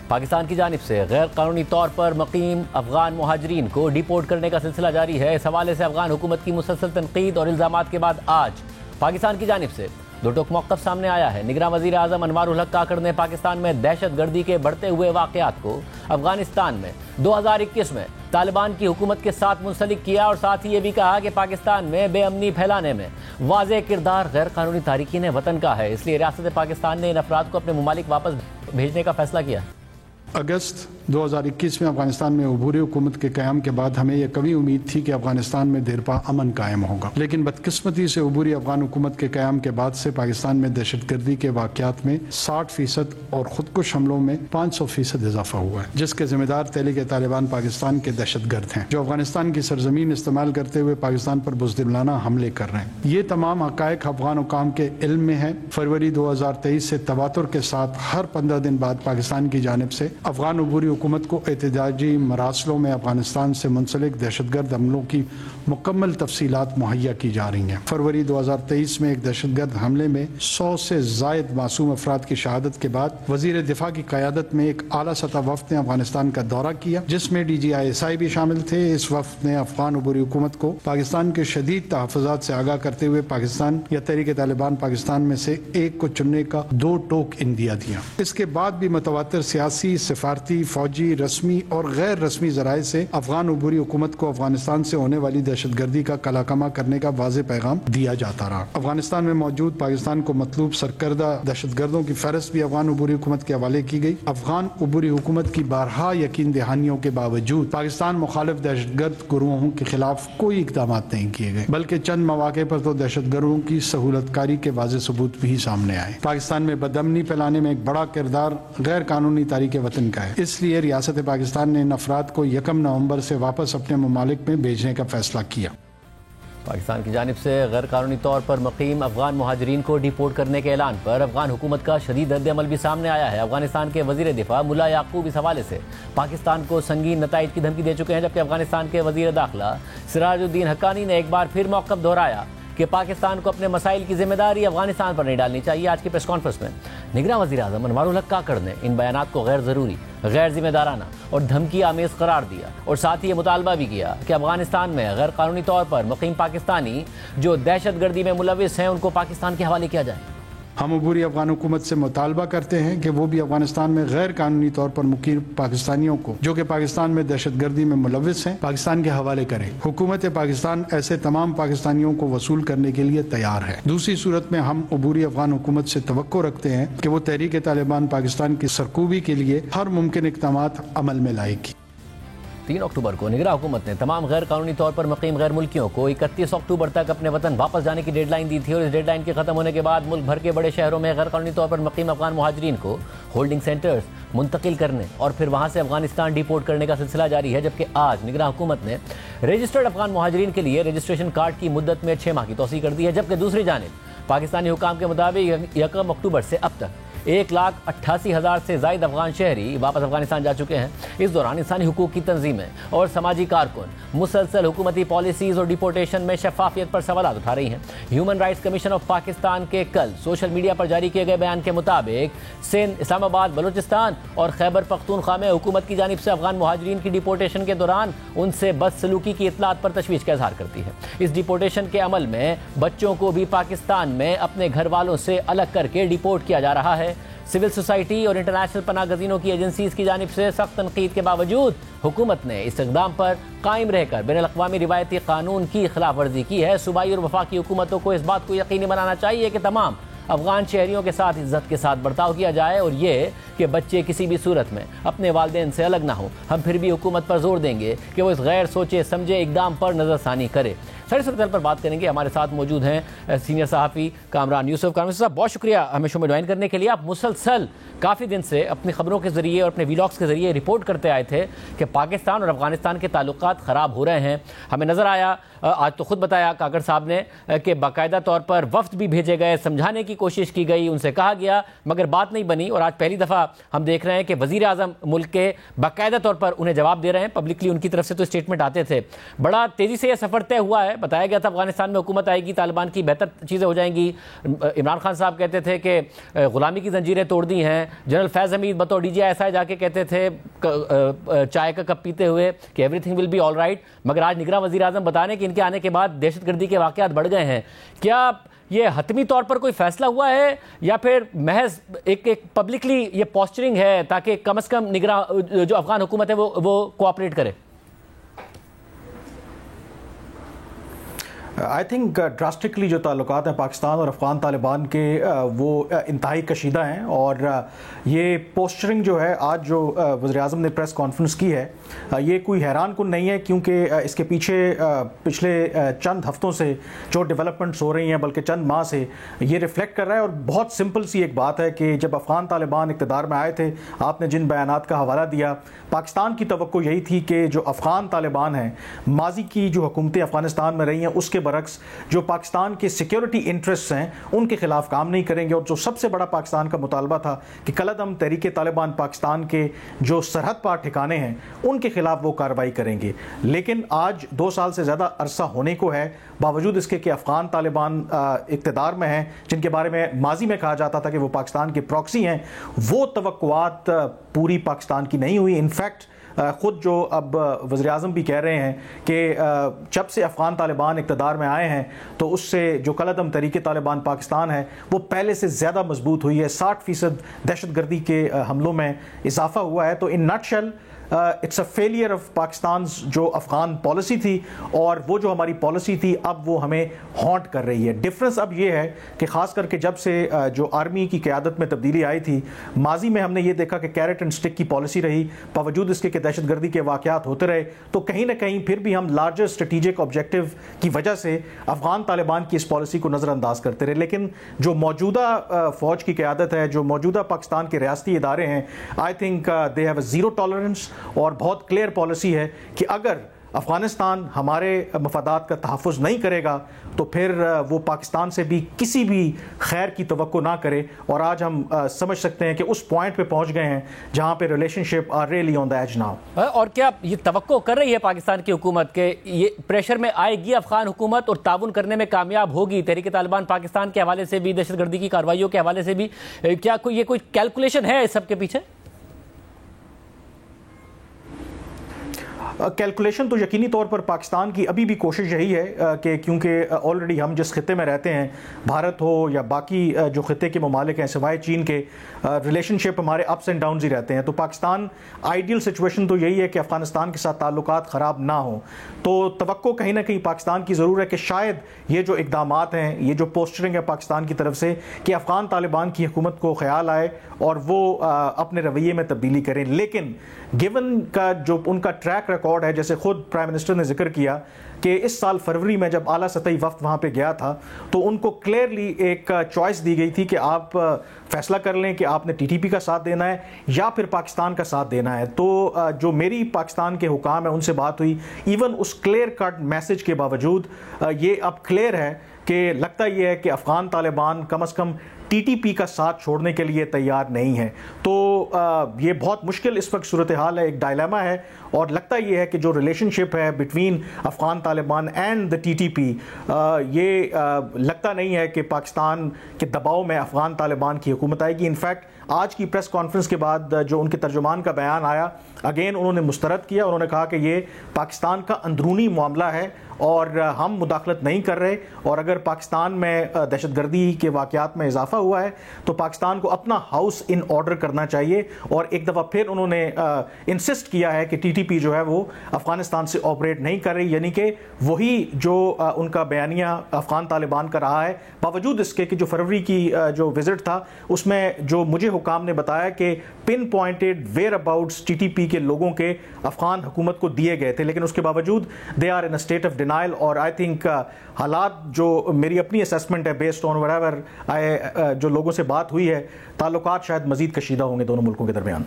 پاکستان کی جانب سے غیر قانونی طور پر مقیم افغان مہاجرین کو ڈیپورٹ کرنے کا سلسلہ جاری ہے۔ اس حوالے سے افغان حکومت کی مسلسل تنقید اور الزامات کے بعد آج پاکستان کی جانب سے دو ٹوک موقف سامنے آیا ہے۔ نگراں وزیر اعظم انوار الحق کاکڑ نے پاکستان میں دہشت گردی کے بڑھتے ہوئے واقعات کو افغانستان میں 2021 میں طالبان کی حکومت کے ساتھ منسلک کیا اور ساتھ ہی یہ بھی کہا کہ پاکستان میں بے امنی پھیلانے میں واضح کردار غیر قانونی تارکین وطن کا ہے، اس لیے ریاست پاکستان نے ان افراد کو اپنے ممالک واپس بھیجنے کا فیصلہ کیا۔ اگست 2021 میں افغانستان میں عبوری حکومت کے قیام کے بعد ہمیں یہ کبھی امید تھی کہ افغانستان میں دیرپا امن قائم ہوگا، لیکن بدقسمتی سے عبوری افغان حکومت کے قیام کے بعد سے پاکستان میں دہشت گردی کے واقعات میں 60% اور خودکش حملوں میں 500% اضافہ ہوا ہے، جس کے ذمہ دار تحریک طالبان پاکستان کے دہشت گرد ہیں جو افغانستان کی سرزمین استعمال کرتے ہوئے پاکستان پر بزدلانہ حملے کر رہے ہیں۔ یہ تمام حقائق افغان حکام کے علم میں ہیں۔ فروری 2023 سے تواتر کے ساتھ ہر 15 دن بعد پاکستان کی جانب سے افغان عبوری حکومت کو احتجاجی مراسلوں میں افغانستان سے منسلک دہشت گرد حملوں کی مکمل تفصیلات مہیا کی جا رہی ہیں۔ فروری 2023 میں ایک دہشت گرد حملے میں 100 سے زائد معصوم افراد کی شہادت کے بعد وزیر دفاع کی قیادت میں ایک اعلیٰ سطح وفد نے افغانستان کا دورہ کیا، جس میں DGI بھی شامل تھے۔ اس وفد نے افغان عبوری حکومت کو پاکستان کے شدید تحفظات سے آگاہ کرتے ہوئے پاکستان یا تحریک طالبان پاکستان میں سے ایک کو چننے کا 2 ٹوک اندیا دیا۔ اس کے بعد بھی متواتر سیاسی، سفارتی، فوجی، رسمی اور غیر رسمی ذرائع سے افغان عبوری حکومت کو افغانستان سے ہونے والی دہشت گردی کا کلاکما کرنے کا واضح پیغام دیا جاتا رہا۔ افغانستان میں موجود پاکستان کو مطلوب سرکردہ دہشت گردوں کی فہرست بھی افغان عبوری حکومت کے حوالے کی گئی۔ افغان عبوری حکومت کی بارہا یقین دہانیوں کے باوجود پاکستان مخالف دہشت گرد گروہوں کے خلاف کوئی اقدامات نہیں کیے گئے، بلکہ چند مواقع پر تو دہشت گردوں کی سہولت کاری کے واضح ثبوت بھی سامنے آئے۔ پاکستان میں بدامنی پھیلانے میں ایک بڑا کردار غیر قانونی تارکین وطن کا ہے، اس لیے ریاست پاکستان نے ان افراد کو 1 نومبر سے واپس اپنے ممالک میں بھیجنے کا فیصلہ کیا۔ پاکستان کی جانب سے غیر قانونی طور پر مقیم افغان مہاجرین کو ڈیپورٹ کرنے کے اعلان پر افغان حکومت کا شدید رد عمل بھی سامنے آیا ہے۔ افغانستان کے وزیر دفاع ملا یعقوب اس حوالے سے پاکستان کو سنگین نتائج کی دھمکی دے چکے ہیں، جبکہ افغانستان کے وزیر داخلہ سراج الدین حقانی نے ایک بار پھر موقف دہرایا کہ پاکستان کو اپنے مسائل کی ذمہ داری افغانستان پر نہیں ڈالنی چاہیے۔ آج کی پریس کانفرنس میں نگراں وزیر اعظم انوار الحق کاکڑ نے ان بیانات کو غیر ضروری، غیر ذمہ دارانہ اور دھمکی آمیز قرار دیا اور ساتھ ہی یہ مطالبہ بھی کیا کہ افغانستان میں غیر قانونی طور پر مقیم پاکستانی جو دہشت گردی میں ملوث ہیں ان کو پاکستان کے حوالے کیا جائے۔ ہم عبوری افغان حکومت سے مطالبہ کرتے ہیں کہ وہ بھی افغانستان میں غیر قانونی طور پر مقیم پاکستانیوں کو جو کہ پاکستان میں دہشت گردی میں ملوث ہیں پاکستان کے حوالے کریں۔ حکومت پاکستان ایسے تمام پاکستانیوں کو وصول کرنے کے لیے تیار ہے۔ دوسری صورت میں ہم عبوری افغان حکومت سے توقع رکھتے ہیں کہ وہ تحریک طالبان پاکستان کی سرکوبی کے لیے ہر ممکن اقدامات عمل میں لائے گی۔ 3 اکتوبر کو نگراں حکومت نے تمام غیر قانونی طور پر مقیم غیر ملکیوں کو 31 اکتوبر تک اپنے وطن واپس جانے کی ڈیڈ لائن دی تھی، اور اس ڈیڈ لائن کے ختم ہونے کے بعد ملک بھر کے بڑے شہروں میں غیر قانونی طور پر مقیم افغان مہاجرین کو ہولڈنگ سینٹرز منتقل کرنے اور پھر وہاں سے افغانستان ڈیپورٹ کرنے کا سلسلہ جاری ہے، جبکہ آج نگراں حکومت نے رجسٹرڈ افغان مہاجرین کے لیے رجسٹریشن کارڈ کی مدت میں 6 ماہ کی توسیع کر دی ہے، جبکہ دوسری جانب پاکستانی حکام کے مطابق 1 اکتوبر سے اب تک 1,88,000 سے زائد افغان شہری واپس افغانستان جا چکے ہیں۔ اس دوران انسانی حقوق کی تنظیمیں اور سماجی کارکن مسلسل حکومتی پالیسیز اور ڈیپورٹیشن میں شفافیت پر سوالات اٹھا رہی ہیں۔ Human rights commission of Pakistan کے کل سوشل میڈیا پر جاری کیے گئے بیان کے مطابق سندھ، اسلام آباد، بلوچستان اور خیبر پختونخوا میں حکومت کی جانب سے افغان مہاجرین کی ڈیپورٹیشن کے دوران ان سے بدسلوکی کی اطلاعات پر تشویش کا اظہار کرتی ہے۔ اس ڈیپورٹیشن کے عمل میں بچوں کو بھی پاکستان میں اپنے گھر والوں سے الگ کر کے ڈیپورٹ کیا جا رہا ہے۔ سول سوسائٹی اور انٹرنیشنل پناہ گزینوں کی ایجنسیز کی جانب سے سخت تنقید کے باوجود حکومت نے اس اقدام پر قائم رہ کر بین الاقوامی روایتی قانون کی خلاف ورزی کی ہے۔ صوبائی اور وفاقی حکومتوں کو اس بات کو یقینی بنانا چاہیے کہ تمام افغان شہریوں کے ساتھ عزت کے ساتھ برتاؤ کیا جائے اور یہ کہ بچے کسی بھی صورت میں اپنے والدین سے الگ نہ ہوں۔ ہم پھر بھی حکومت پر زور دیں گے کہ وہ اس غیر سوچے سمجھے اقدام پر نظر ثانی کرے۔ ساری صورتحال پر بات کریں گے، ہمارے ساتھ موجود ہیں سینئر صحافی کامران یوسف۔ کامران صاحب بہت شکریہ ہمیں شو میں جوائن کرنے کے لیے۔ آپ مسلسل کافی دن سے اپنی خبروں کے ذریعے اور اپنے ویلاگس کے ذریعے رپورٹ کرتے آئے تھے کہ پاکستان اور افغانستان کے تعلقات خراب ہو رہے ہیں۔ ہمیں نظر آیا آج تو خود بتایا کاکڑ صاحب نے کہ باقاعدہ طور پر وفد بھی بھیجے گئے, سمجھانے کی کوشش کی گئی, ان سے کہا گیا مگر بات نہیں بنی, اور آج پہلی دفعہ ہم دیکھ رہے ہیں کہ وزیر اعظم ملک کے باقاعدہ طور پر انہیں جواب دے رہے ہیں. پبلکلی ان کی طرف سے تو اسٹیٹمنٹ آتے تھے. بڑا تیزی سے یہ سفر طے ہوا ہے. بتایا گیا تھا افغانستان میں حکومت آئے گی, طالبان کی بہتر چیزیں ہو جائیں گی. عمران خان صاحب کہتے تھے کہ غلامی کی زنجیریں توڑ دی ہیں. جنرل فیض حمید بطور DGI جا کے کہتے تھے چائے کا کپ پیتے ہوئے کہ everything will be all right. مگر آج نگراں وزیر اعظم بتا رہے ہیں کہ ان کے آنے کے بعد دہشت گردی کے واقعات بڑھ گئے ہیں. کیا یہ حتمی طور پر کوئی فیصلہ ہوا ہے یا پھر محض ایک پبلکلی یہ پوسچرنگ ہے تاکہ کم از کم نگراں جو افغان حکومت ہے وہ کوآپریٹ کرے؟ آئی تھنک ڈراسٹکلی جو تعلقات ہیں پاکستان اور افغان طالبان کے وہ انتہائی کشیدہ ہیں, اور یہ پوسچرنگ جو ہے آج جو وزیر اعظم نے پریس کانفرنس کی ہے یہ کوئی حیران کن نہیں ہے, کیونکہ اس کے پیچھے پچھلے چند ہفتوں سے جو ڈیولپمنٹس ہو رہی ہیں بلکہ چند ماہ سے یہ ریفلیکٹ کر رہا ہے. اور بہت سمپل سی ایک بات ہے کہ جب افغان طالبان اقتدار میں آئے تھے, آپ نے جن بیانات کا حوالہ دیا, پاکستان کی توقع یہی تھی کہ جو افغان طالبان ہیں ماضی کی جو حکومتیں افغانستان میں رہی ہیں اس کے برعکس جو پاکستان کے سیکیورٹی انٹرسٹس ہیں ان کے خلاف کام نہیں کریں گے. اور جو سب سے بڑا پاکستان کا مطالبہ تھا کہ کالعدم تحریک طالبان پاکستان کے جو سرحد پار ٹھکانے ہیں ان کے خلاف وہ کارروائی کریں گے. لیکن آج 2 سال سے زیادہ عرصہ ہونے کو ہے, باوجود اس کے کہ افغان طالبان اقتدار میں ہیں جن کے بارے میں ماضی میں کہا جاتا تھا کہ وہ پاکستان کے پراکسی ہیں, وہ توقعات پوری پاکستان کی نہیں ہوئی. انفیکٹ خود جو اب وزیر اعظم بھی کہہ رہے ہیں کہ جب سے افغان طالبان اقتدار میں آئے ہیں تو اس سے جو کالعدم تحریک طالبان پاکستان ہے وہ پہلے سے زیادہ مضبوط ہوئی ہے. 60% دہشت گردی کے حملوں میں اضافہ ہوا ہے. تو in nutshell it's a failure of Pakistan's جو افغان پالیسی تھی, اور وہ جو ہماری پالیسی تھی اب وہ ہمیں ہانٹ کر رہی ہے. ڈفرنس اب یہ ہے کہ خاص کر کے جب سے جو آرمی کی قیادت میں تبدیلی آئی تھی, ماضی میں ہم نے یہ دیکھا کہ کیرٹ اینڈ سٹک کی پالیسی رہی, باوجود اس کے کہ دہشت گردی کے واقعات ہوتے رہے, تو کہیں نہ کہیں پھر بھی ہم لارجر اسٹریٹجک آبجیکٹو کی وجہ سے افغان طالبان کی اس پالیسی کو نظر انداز کرتے رہے. لیکن جو موجودہ فوج کی قیادت ہے, جو موجودہ پاکستان کے ریاستی ادارے ہیں, I think they have a zero tolerance, اور بہت کلیئر پالیسی ہے کہ اگر افغانستان ہمارے مفادات کا تحفظ نہیں کرے گا تو پھر وہ پاکستان سے بھی کسی بھی خیر کی توقع نہ کرے. اور آج ہم سمجھ سکتے ہیں کہ اس پوائنٹ پہ پہنچ گئے ہیں جہاں پہ relationship are really on the edge now. اور کیا یہ توقع کر رہی ہے پاکستان کی حکومت کہ یہ پریشر میں آئے گی افغان حکومت اور تعاون کرنے میں کامیاب ہوگی تحریک طالبان پاکستان کے حوالے سے بھی, دہشت گردی کی کارروائیوں کے حوالے سے بھی؟ کیا یہ کوئی کیلکولیشن ہے اس سب کے پیچھے؟ کیلکولیشن تو یقینی طور پر پاکستان کی ابھی بھی کوشش یہی ہے کہ کیونکہ آلریڈی ہم جس خطے میں رہتے ہیں, بھارت ہو یا باقی جو خطے کے ممالک ہیں سوائے چین کے, ریلیشن شپ ہمارے اپس اینڈ ڈاؤنز ہی رہتے ہیں. تو پاکستان آئیڈیل سچویشن تو یہی ہے کہ افغانستان کے ساتھ تعلقات خراب نہ ہوں. تو توقع کہیں نہ کہیں پاکستان کی ضرور ہے کہ شاید یہ جو اقدامات ہیں, یہ جو پوسچرنگ ہے پاکستان کی طرف سے کہ افغان طالبان کی حکومت کو خیال آئے اور وہ اپنے رویے میں تبدیلی کریں. لیکن گیون کا جو ان کا ٹریک ریکارڈ ہے, جیسے خود پرائم منسٹر نے ذکر کیا کہ اس سال فروری میں جب اعلیٰ سطحی وفد وہاں پہ گیا تھا تو ان کو کلیئرلی ایک چوائس دی گئی تھی کہ آپ فیصلہ کر لیں کہ آپ نے TTP کا ساتھ دینا ہے یا پھر پاکستان کا ساتھ دینا ہے. تو جو میری پاکستان کے حکام ہیں ان سے بات ہوئی, ایون اس کلیئر کٹ میسج کے باوجود یہ اب کلیئر ہے کہ لگتا یہ ہے کہ افغان طالبان کم از کم TTP کا ساتھ چھوڑنے کے لیے تیار نہیں ہے. تو یہ بہت مشکل اس وقت صورتحال ہے, ایک ڈائلیما ہے, اور لگتا یہ ہے کہ جو ریلیشن شپ ہے between Afghan Taliban and the TTP, یہ لگتا نہیں ہے کہ پاکستان کے دباؤ میں افغان طالبان کی حکومت آئے گی. انفیکٹ آج کی پریس کانفرنس کے بعد جو ان کے ترجمان کا بیان آیا, اگین انہوں نے مسترد کیا, انہوں نے کہا کہ یہ پاکستان کا اندرونی معاملہ ہے اور ہم مداخلت نہیں کر رہے, اور اگر پاکستان میں دہشت گردی کے واقعات میں اضافہ ہوا ہے تو پاکستان کو اپنا ہاؤس ان آرڈر کرنا چاہیے. اور ایک دفعہ پھر انہوں نے انسسٹ کیا ہے کہ TTP جو ہے وہ افغانستان سے آپریٹ نہیں کر رہی, یعنی کہ وہی جو ان کا بیانیہ افغان طالبان کا رہا ہے, باوجود اس کے کہ جو فروری کی جو وزٹ تھا اس میں جو مجھے حکام نے بتایا کہ پن پوائنٹڈ ویئر اباؤٹس TTP کے لوگوں کے افغان حکومت کو دیے گئے تھے, لیکن اس کے باوجود they are in a state of denial. اور آئی تھنک حالات جو میری اپنی اسیسمنٹ ہے بیسڈ آن وٹ ایور جو لوگوں سے بات ہوئی ہے, تعلقات شاید مزید کشیدہ ہوں گے دونوں ملکوں کے درمیان.